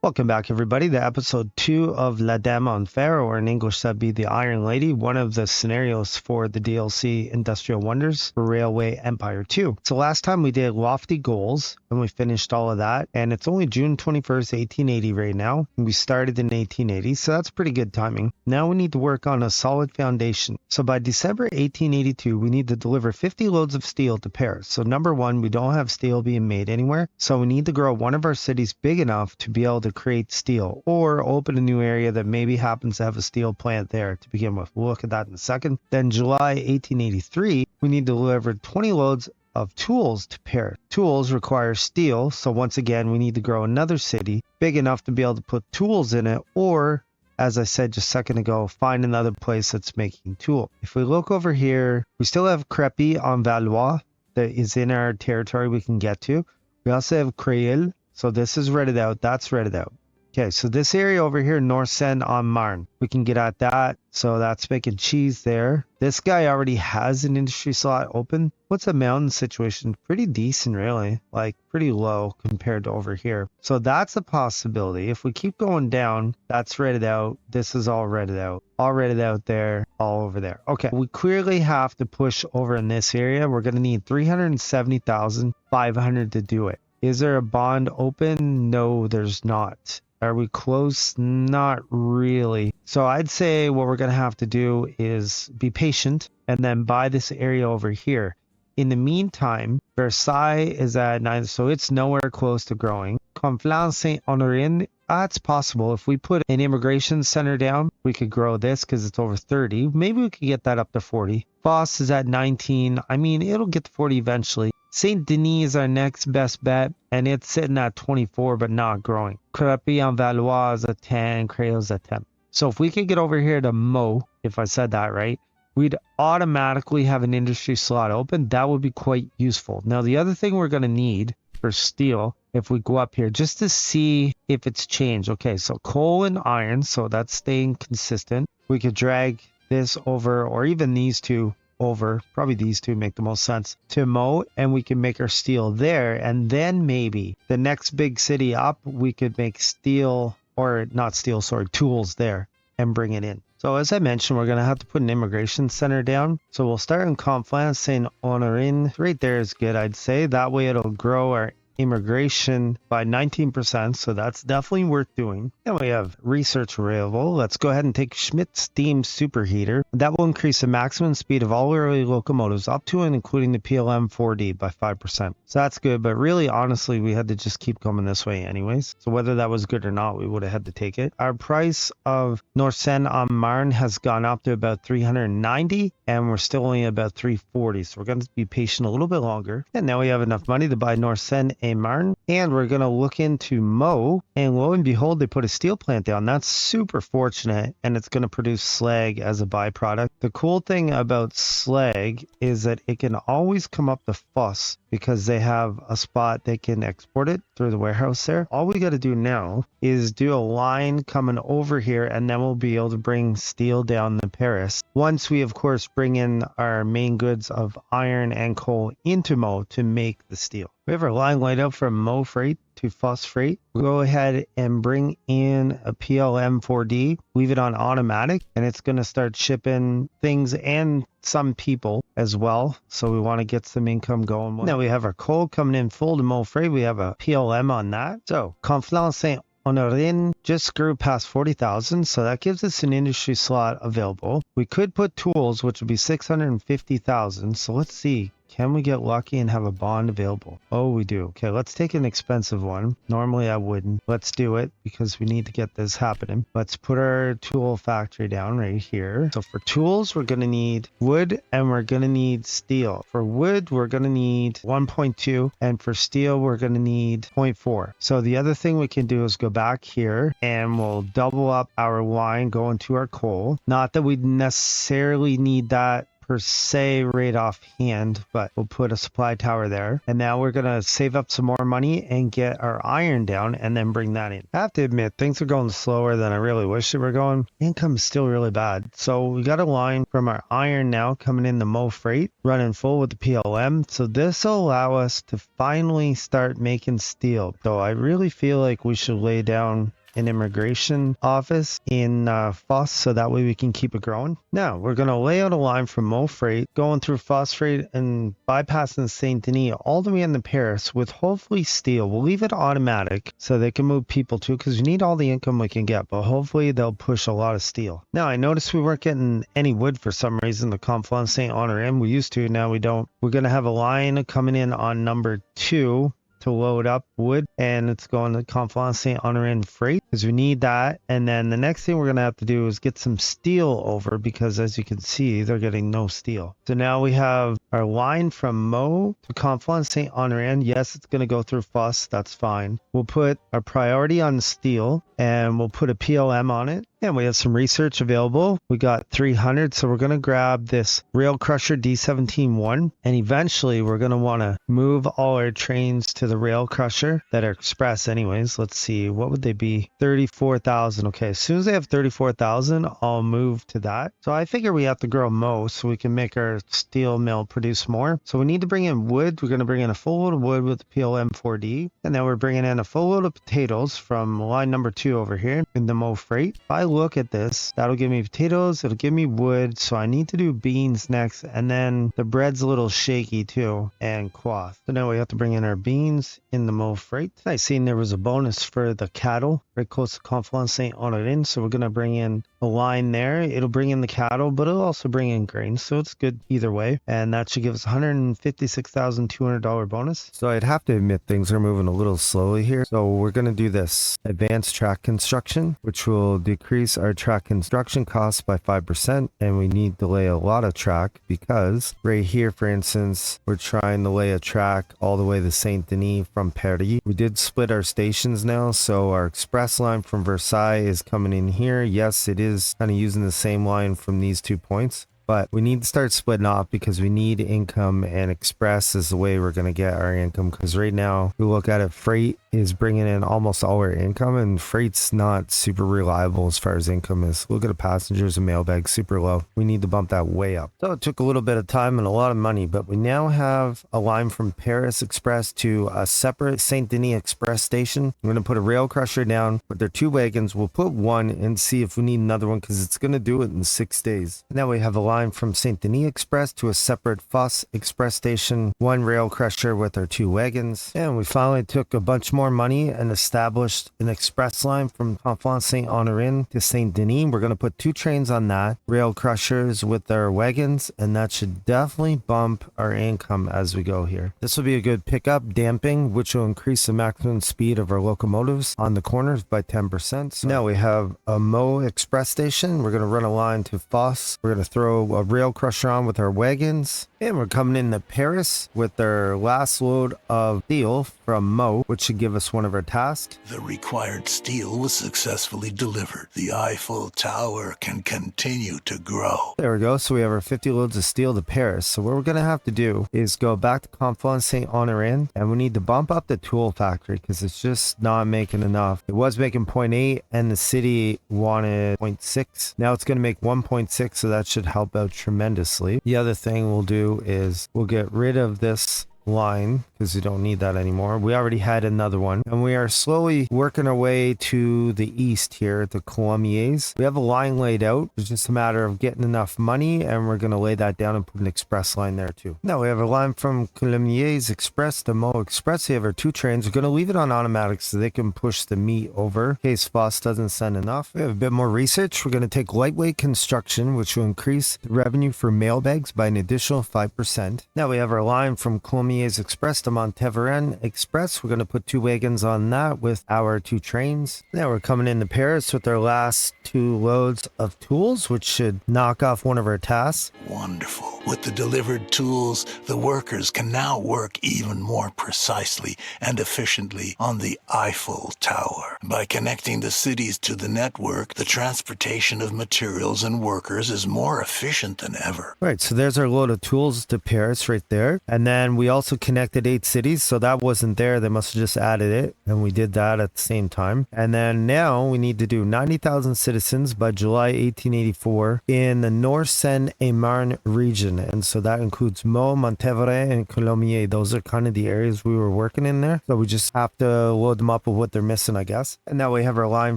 Welcome back, everybody, to episode 2 of La Dame De Fer, or in English, that'd be the Iron Lady, one of the scenarios for the DLC Industrial Wonders for Railway Empire 2. So last time we did Lofty Goals, and we finished all of that, and it's only June 21st, 1880 right now, and we started in 1880, so that's pretty good timing. Now we need to work on a solid foundation. So by December 1882, we need to deliver 50 loads of steel to Paris. So number one, we don't have steel being made anywhere, so we need to grow one of our cities big enough to be able to create steel or open a new area that maybe happens to have a steel plant there to begin with. We'll look at that in a second. Then July 1883, we need to deliver 20 loads of tools to Paris. Tools require steel, so once again we need to grow another city big enough to be able to put tools in it, or as I said just a second ago, find another place that's making tool. If we look over here, we still have Crépy-en-Valois that is in our territory we can get to. We also have Creil. So this is redded out. That's redded out. Okay, so this area over here, North Seine-Honorine, we can get at that. So that's making cheese there. This guy already has an industry slot open. What's the mountain situation? Pretty decent, really. Like, pretty low compared to over here. So that's a possibility. If we keep going down, that's redded out. This is all redded out. All redded out there, all over there. Okay, we clearly have to push over in this area. We're going to need 370,500 to do it. Is there a bond open? No, there's not. Are we close? Not really. So I'd say what we're going to have to do is be patient and then buy this area over here. In the meantime, Versailles is at 9, so it's nowhere close to growing. Conflams-Sainte-Honorine, that's possible. If we put an immigration center down, we could grow this because it's over 30. Maybe we could get that up to 40. Fosse is at 19. I mean, it'll get to 40 eventually. Saint Denis is our next best bet, and it's sitting at 24 but not growing. Crépy-en-Valois is at 10, Creil's at 10. So if we could get over here to Meaux, if I said that right, we'd automatically have an industry slot open. That would be quite useful. Now, the other thing we're going to need for steel, if we go up here, just to see if it's changed. Okay, so coal and iron, so that's staying consistent. We could drag this over, or even these two over, probably these two make the most sense, to Meaux, and we can make our steel there. And then maybe the next big city up, we could make steel, or not steel, sorry, tools there and bring it in. So as I mentioned, we're going to have to put an immigration center down. So we'll start in Conflams-Sainte-Honorine. Right there is good, I'd say. That way it'll grow our immigration by 19%, so that's definitely worth doing. Then we have research available. Let's go ahead and take Schmidt's steam superheater. That will increase the maximum speed of all early locomotives up to and including the PLM 4D by 5%. So that's good, but really, honestly, we had to just keep coming this way anyways. So whether that was good or not, we would have had to take it. Our price of North Seine-Honorine has gone up to about 390, and we're still only about 340. So we're going to be patient a little bit longer. And now we have enough money to buy North Seine and Marne, and we're going to look into Meaux, and lo and behold, they put a steel plant down. That's super fortunate, and it's going to produce slag as a byproduct. The cool thing about slag is that it can always come up to Fosse because they have a spot they can export it through the warehouse there. All we got to do now is do a line coming over here, and then we'll be able to bring steel down to Paris. Once we, of course, bring in our main goods of iron and coal into Meaux to make the steel. We have our line laid out from Meaux freight to Fosse freight. We'll go ahead and bring in a PLM 4D, leave it on automatic, and it's going to start shipping things and some people as well. So we want to get some income going. Now we have our coal coming in full to Meaux freight. We have a PLM on that. So Conflams-Sainte-Honorine just grew past 40,000, so that gives us an industry slot available. We could put tools, which would be 650,000. So let's see. Can we get lucky and have a bond available? Oh, we do. Okay, let's take an expensive one. Normally I wouldn't. Let's do it because we need to get this happening. Let's put our tool factory down right here. So for tools, we're going to need wood and we're going to need steel. For wood, we're going to need 1.2, and for steel, we're going to need 0.4. So the other thing we can do is go back here and we'll double up our line going to our coal. Not that we necessarily need that per se right offhand, but we'll put a supply tower there. And now we're going to save up some more money and get our iron down and then bring that in. I have to admit, things are going slower than I really wish they were going. Income's still really bad. So we got a line from our iron now coming in the Meaux freight, running full with the PLM. So this will allow us to finally start making steel. So I really feel like we should lay down an immigration office in Fosse, so that way we can keep it growing. Now we're going to lay out a line from Meaux freight going through Fosse freight and bypassing Saint Denis all the way into Paris with hopefully steel. We'll leave it automatic so they can move people too, because we need all the income we can get, but hopefully they'll push a lot of steel. Now I noticed we weren't getting any wood for some reason, the Conflams-Sainte-Honorine. We used to, now we don't. We're going to have a line coming in on number 2 to load up wood, and it's going to Conflams-Sainte-Honorine freight because we need that. And then the next thing we're going to have to do is get some steel over, because as you can see, they're getting no steel. So now we have our line from Meaux to Conflams-Sainte-Honorine. Yes, it's going to go through Fosse. That's fine. We'll put our priority on steel and we'll put a PLM on it. And we have some research available. We got 300. So we're going to grab this rail crusher D17-1. And eventually we're going to want to move all our trains to the rail crusher that are express anyways. Let's see. What would they be? 34,000. Okay. As soon as they have 34,000, I'll move to that. So I figure we have to grow Meaux so we can make our steel mill produce more. So we need to bring in wood. We're going to bring in a full load of wood with the PLM 4D. And then we're bringing in a full load of potatoes from line number 2 over here in the Meaux freight. If I look at this, that'll give me potatoes, it'll give me wood, so I need to do beans next, and then the bread's a little shaky too, and quaff. So now we have to bring in our beans in the Meaux freight. I seen there was a bonus for the cattle right close to Conflams-Sainte-Honorine, so we're going to bring in a line there. It'll bring in the cattle, but it'll also bring in grain, so it's good either way, and that should give us $156,200 bonus. So I'd have to admit things are moving a little slowly here, so we're going to do this advanced track construction, which will decrease our track construction costs by 5%, and we need to lay a lot of track because right here, for instance, we're trying to lay a track all the way to Saint Denis from Paris. We did split our stations now, so our express line from Versailles is coming in here. Yes, it is kind of using the same line from these 2 points, but we need to start splitting off because we need income, and express is the way we're going to get our income, because right now we look at it, freight is bringing in almost all our income, and freight's not super reliable as far as income is. Look at the passengers and mailbags, super low. We need to bump that way up. So it took a little bit of time and a lot of money, but we now have a line from Paris Express to a separate Saint Denis Express station. I'm going to put a rail crusher down with their 2 wagons. We'll put one and see if we need another one, because it's going to do it in 6 days. And now we have a line from Saint Denis Express to a separate Fosse Express station, 1 rail crusher with our 2 wagons. And we finally took a bunch more money and established an express line from Conflams-Sainte-Honorine to Saint Denis. We're going to put 2 trains on that, rail crushers with our wagons, and that should definitely bump our income as we go here. This will be a good pickup damping, which will increase the maximum speed of our locomotives on the corners by 10%. So now we have a Meaux express station. We're going to run a line to Fosse. We're going to throw a rail crusher on with our wagons, and we're coming into Paris with our last load of steel from Meaux, which should give us one of our tasks. The required steel was successfully delivered. The Eiffel Tower can continue to grow. There we go. So we have our 50 loads of steel to Paris. So what we're going to have to do is go back to Conflams-Sainte-Honorine, and we need to bump up the tool factory because it's just not making enough. It was making 0.8 and the city wanted 0.6. Now it's going to make 1.6, so that should help out tremendously. The other thing we'll do is we'll get rid of this line because we don't need that anymore. We already had another one, and we are slowly working our way to the east here at the Colomiers. We have a line laid out. It's just a matter of getting enough money, and we're going to lay that down and put an express line there too. Now we have a line from Colomiers Express to Meaux Express. We have our 2 trains. We're going to leave it on automatic so they can push the meat over in case Fosse doesn't send enough. We have a bit more research. We're going to take lightweight construction, which will increase the revenue for mailbags by an additional 5%. Now we have our line from Colomiers Coulommiers Express to Montferrand Express. We're going to put 2 wagons on that with our 2 trains. Now we're coming into Paris with our last 2 loads of tools, which should knock off one of our tasks. Wonderful. With the delivered tools, the workers can now work even more precisely and efficiently on the Eiffel Tower. By connecting the cities to the network, the transportation of materials and workers is more efficient than ever. Right, so there's our load of tools to Paris right there. And then we also connected 8 cities, so that wasn't there. They must have just added it, and we did that at the same time. And then now we need to do 90,000 citizens by July 1884 in the North Seine et Marne region. And so that includes Meaux, Montferrand, and Coulommiers. Those are kind of the areas we were working in there. So we just have to load them up with what they're missing, I guess. And now we have our line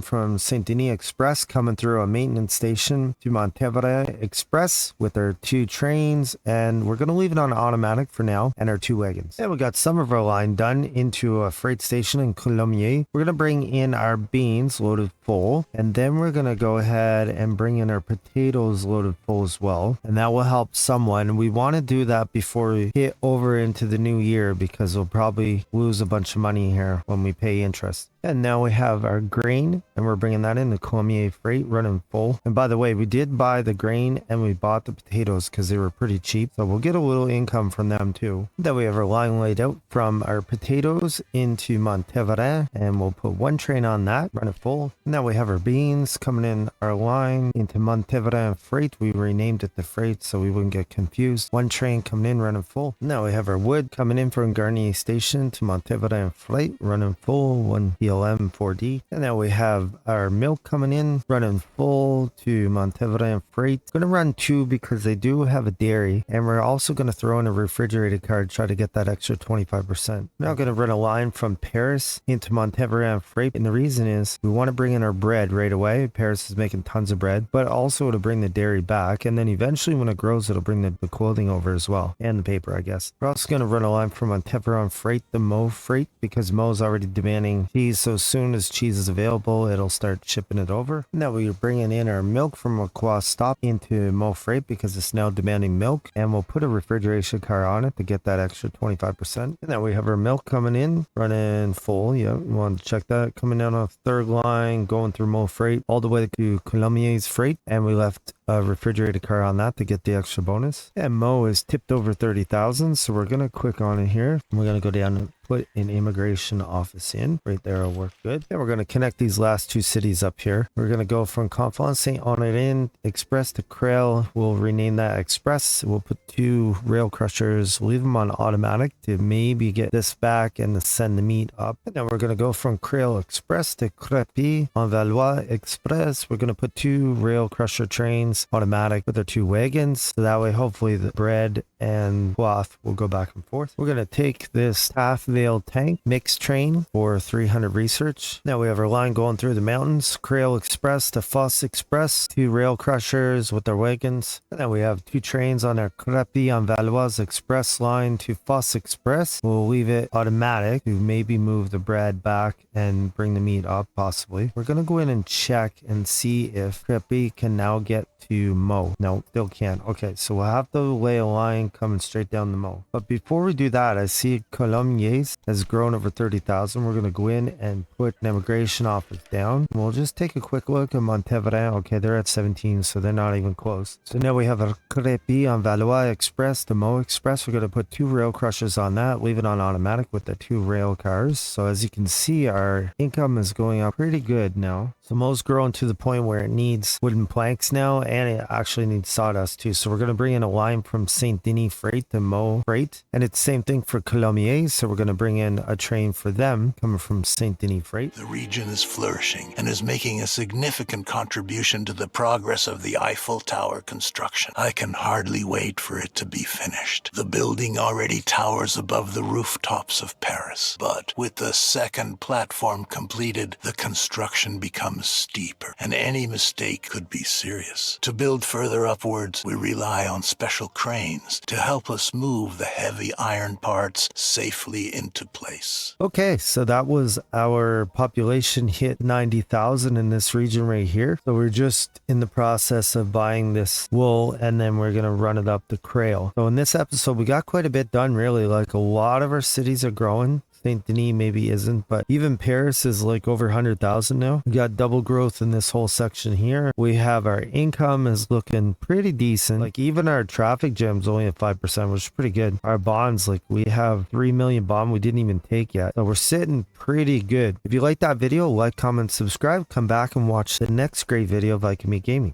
from Saint-Denis Express coming through a maintenance station to Montferrand Express with our 2 trains. And we're going to leave it on automatic for now and our 2 wagons. And we got some of our line done into a freight station in Coulommiers. We're going to bring in our beans loaded full. And then we're going to go ahead and bring in our potatoes loaded full as well. And that will help someone. We want to do that before we hit over into the new year because we'll probably lose a bunch of money here when we pay interest. And now we have our grain and we're bringing that in the Coulommiers freight running full. And by the way, we did buy the grain and we bought the potatoes because they were pretty cheap. So we'll get a little income from them too. Then we have our line laid out from our potatoes into Montferrand and we'll put 1 train on that, run it full. Now we have our beans coming in our line into Montferrand freight. We renamed it the freight so we wouldn't get confused. 1 train coming in running full. Now we have our wood coming in from Garnier Station to Montferrand freight running full. 1 PLM 4D. And now we have our milk coming in running full to Montferrand freight. It's going to run 2 because they do have a dairy and we're also going to throw in a refrigerated car to try to get that extra 25%. Now going to run a line from Paris into Montferrand freight and the reason is we want to bring in our bread right away. Paris is making tons of bread but also to bring the dairy back and then eventually when it grows it'll bring the clothing over as well and the paper I guess. We're also going to run a line from Montferrand freight to Meaux freight because Meaux is already demanding cheese so as soon as cheese is available it'll start shipping it over. Now we're bringing in our milk from Aqua Stop into Meaux freight because it's now demanding milk and we'll put a refrigeration car on it to get that extra 25%. And then we have our milk coming in running full. Yeah, you want to check that coming down off 3rd line going through Meaux freight all the way to Coulommiers freight and we left a refrigerated car on that to get the extra bonus. And Meaux is tipped over 30,000 so we're going to click on it here. We're going to go down and put an immigration office in. Right there will work good. And we're going to connect these last 2 cities up here. We're going to go from Conflams-Sainte-Honorine Express to Creil. We'll rename that Express. We'll put 2 rail crushers, leave them on automatic to maybe get this back and to send the meat up. And then we're going to go from Creil Express to Crépy en Valois Express. We're going to put 2 rail crusher trains automatic with our 2 wagons. So that way hopefully the bread and cloth will go back and forth. We're going to take this half Vale tank mixed train for 300 research. Now we have our line going through the mountains. Creil Express to Fosse Express. 2 rail crushers with their wagons. And then we have 2 trains on our Crépy en Valois Express line to Fosse Express. We'll leave it automatic to maybe move the bread back and bring the meat up possibly. We're going to go in and check and see if Crépy can now get to Meaux. No, still can't. Okay, so we'll have to lay a line coming straight down the Meaux. But before we do that, I see Coulommiers has grown over 30,000. We're going to go in and put an immigration office down. We'll just take a quick look at Montferrand. Okay, they're at 17, so they're not even close. So now we have a Crépy en Valois Express to Meaux Express. We're going to put 2 rail crushers on that, leave it on automatic with the 2 rail cars. So as you can see, our income is going up pretty good now. So Meaux's grown to the point where it needs wooden planks now, and it actually needs sawdust too. So we're going to bring in a line from Saint-Denis freight to Meaux freight. And it's the same thing for Coulommiers. So we're going to bring in a train for them coming from Saint-Denis freight. The region is flourishing and is making a significant contribution to the progress of the Eiffel Tower construction. I can hardly wait for it to be finished. The building already towers above the rooftops of Paris. But with the 2nd platform completed, the construction becomes steeper, and any mistake could be serious. To build further upwards, we rely on special cranes to help us move the heavy iron parts safely into place. Okay, so that was our population hit 90,000 in this region right here. So we're just in the process of buying this wool, and then we're going to run it up the trail. So in this episode, we got quite a bit done, really. Like, a lot of our cities are growing. Saint Denis maybe isn't, but even Paris is like over 100,000 now. We got double growth in this whole section here. We have our income is looking pretty decent. Like, even our traffic jam's only at 5%, which is pretty good. Our bonds, like, we have 3 million bond we didn't even take yet. So we're sitting pretty good. If you like that video, like, comment, subscribe, come back and watch the next great video of Viking Gaming.